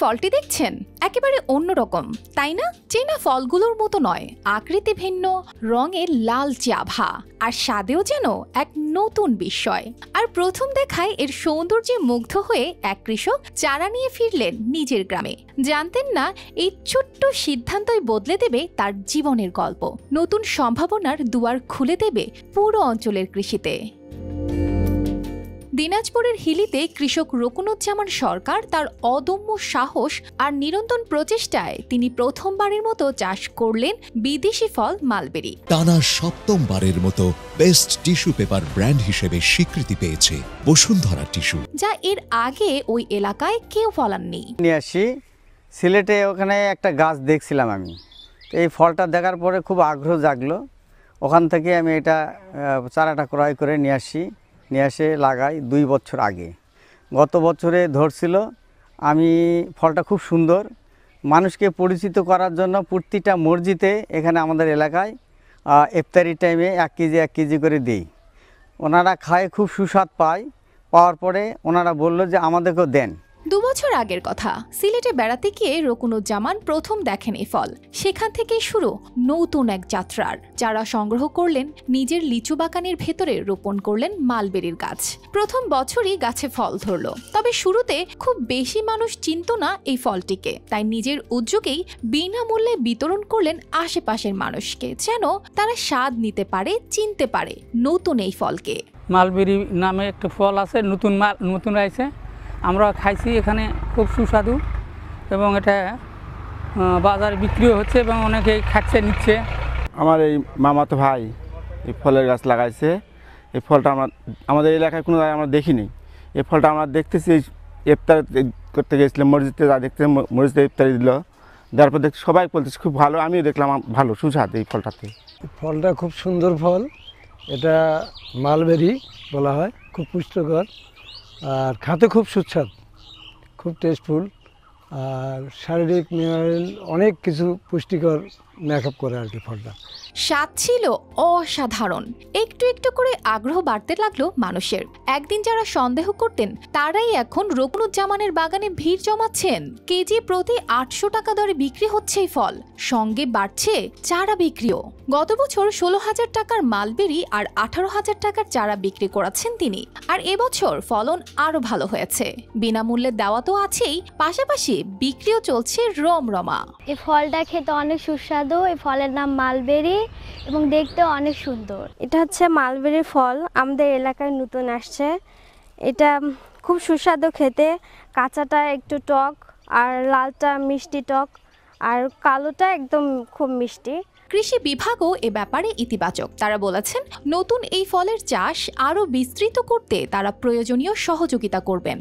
ফলটি দেখছেন একেবারে অন্যরকম, তাই না? চেনা ফলগুলোর মতো নয়, আকৃতি ভিন্ন, রঙের লালচে আভা, আর স্বাদেও যেন এক নতুন বিস্ময়। আর প্রথম দেখায় এর সৌন্দর্যে মুগ্ধ হয়ে এক কৃষক চারা নিয়ে ফিরলেন নিজের গ্রামে। জানতেন না এই ছোট্ট সিদ্ধান্তই বদলে দেবে তার জীবনের গল্প, নতুন সম্ভাবনার দুয়ার খুলে দেবে পুরো অঞ্চলের কৃষিতে। দিনাজপুরের হিলিতে কৃষক রকুনুজ্জামান সরকার তার অদম্য সাহস আর নিরন্তর প্রচেষ্টায় তিনি প্রথমবারের মতো চাষ করলেন বিদেশি ফল মালবেরি। টানা সপ্তমবারের মতো বেস্ট টিস্যু পেপার ব্র্যান্ড হিসেবে স্বীকৃতি পেয়েছে বসুন্ধরা টিস্যু, যা এর আগে ওই এলাকায় কেউ ফলাননি। নিয়ে আসি সিলেটে, ওখানে একটা গাছ দেখছিলাম আমি, তো এই ফলটা দেখার পরে খুব আগ্রহ জাগলো। ওখান থেকে আমি এটা চারাটা ক্রয় করে নিয়ে আসি, নিয়ে এসে লাগাই 2 বছর আগে। গত বছরে ধরছিল। আমি ফলটা খুব সুন্দর, মানুষকে পরিচিত করার জন্য প্রতিটা মসজিদে এখানে আমাদের এলাকায় ইফতারি টাইমে 1 কেজি 1 কেজি করে দিই। ওনারা খায় খুব সুস্বাদ পায়, পাওয়ার পরে ওনারা বলল যে আমাদেরকেও দেন। 2 বছর আগের কথা, সিলেটে বেড়াতে গিয়ে রকুনুজ্জামান প্রথম দেখেন এই ফল। সেখান থেকেই শুরু নতুন এক যাত্রার। যারা সংগ্রহ করলেন, নিজের লিচু বাগানের ভেতরে রোপণ করলেন মালবেরির গাছ। প্রথম বছরই গাছে ফল ধরল, তবে শুরুতে খুব বেশি মানুষ চিনত না এই ফলটিকে। তাই নিজের উদ্যোগেই বিনামূল্যে বিতরণ করলেন আশেপাশের মানুষকে, যেন তারা স্বাদ নিতে পারে, চিনতে পারে নতুন এই ফলকে। মালবেরি নামে একটা ফল আছে, নতুন আছে, আমরা খাইছি, এখানে খুব সুস্বাদু এবং এটা বাজারে বিক্রিও হচ্ছে এবং অনেকে খাচ্ছে, নিচ্ছে। আমার এই মামাতো ভাই এই ফলের গাছ লাগাইছে। এই ফলটা আমাদের এলাকায় কোনো জায়গায় আমরা দেখিনি। এই ফলটা আমরা দেখতেছি, ইফতার করতে গেছিলাম মসজিদে, যা দেখতে মসজিদে ইফতারি দিল, দেওয়ার পর দেখতে সবাই বলতেছে খুব ভালো, আমিও দেখলাম ভালো সুস্বাদ এই ফলটাতে। ফলটা খুব সুন্দর ফল, এটা মালবেরি বলা হয়, খুব পুষ্টিকর আর খেতে খুব সুস্বাদ, খুব টেস্টফুল, আর শারীরিক মিনারেল অনেক কিছু পুষ্টিকর মেকআপ করে আর কি। ফলটা স্বাদ ছিল অসাধারণ। একটু একটু করে আগ্রহ বাড়তে লাগলো মানুষের। একদিন যারা সন্দেহ করতেন, তারাই এখন রকুনুজ্জামানের বাগানে ভিড় জমাচ্ছেন। কেজি প্রতি 800 টাকা দরে বিক্রি হচ্ছে এই ফল, সঙ্গে বাড়ছে চারা বিক্রিও। গত বছর 16,000 টাকার মালবেরি আর 18,000 টাকার চারা বিক্রি করাচ্ছেন তিনি। আর এবছর ফলন আরো ভালো হয়েছে। বিনামূল্যে দেওয়া তো আছেই, পাশাপাশি বিক্রিও চলছে রমরমা। এই ফলটা খেতে অনেক সুস্বাদু। এই ফলের নাম মালবেরি এবং দেখতে অনেক সুন্দর। এটা হচ্ছে মালবেরি ফল, আমাদের এলাকায় নতুন আসছে। এটা খুব সুস্বাদু খেতে, কাঁচাটা একটু টক আর লালটা মিষ্টি টক আর কালোটা একদম খুব মিষ্টি। কৃষি বিভাগও এ ব্যাপারে ইতিবাচক। তারা বলেছেন নতুন এই ফলের চাষ আরও বিস্তৃত করতে তারা প্রয়োজনীয় সহযোগিতা করবেন।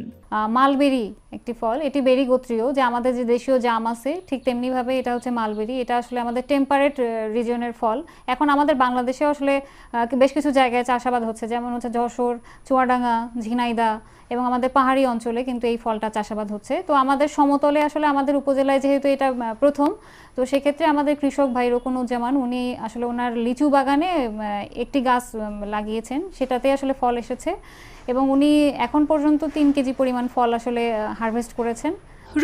মালবেরি একটি ফল, এটি বেরি গোত্রীয়, যে আমাদের যে দেশীয় জাম আছে ঠিক তেমনিভাবে এটা হচ্ছে মালবেরি। এটা আসলে আমাদের টেম্পারেট রিজিয়নের ফল। এখন আমাদের বাংলাদেশে আসলে বেশ কিছু জায়গায় চাষাবাদ হচ্ছে, যেমন হচ্ছে যশোর, চুয়াডাঙ্গা, ঝিনাইদহ এবং আমাদের পাহাড়ি অঞ্চলে কিন্তু এই ফলটা চাষাবাদ হচ্ছে। তো আমাদের সমতলে আসলে আমাদের উপজেলায় যেহেতু এটা প্রথম, তো সেক্ষেত্রে আমাদের কৃষক ভাই রকুনুজ্জামান উনি আসলে ওনার লিচু বাগানে একটি গাছ লাগিয়েছেন, সেটাতে আসলে ফল এসেছে এবং উনি এখন পর্যন্ত 3 কেজি পরিমাণ ফল আসলে হারভেস্ট করেছেন।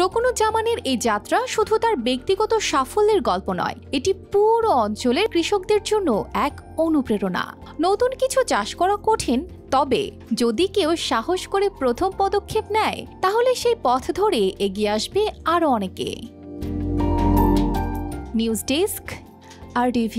রকুনুজ্জামানের এই যাত্রা শুধু তার ব্যক্তিগত সাফল্যের গল্প নয়, এটি পুরো অঞ্চলের কৃষকদের জন্য এক অনুপ্রেরণা। নতুন কিছু চাষ করা কঠিন, তবে যদি কেউ সাহস করে প্রথম পদক্ষেপ নেয়, তাহলে সেই পথ ধরে এগিয়ে আসবে আরো অনেকে। News desk, RTV।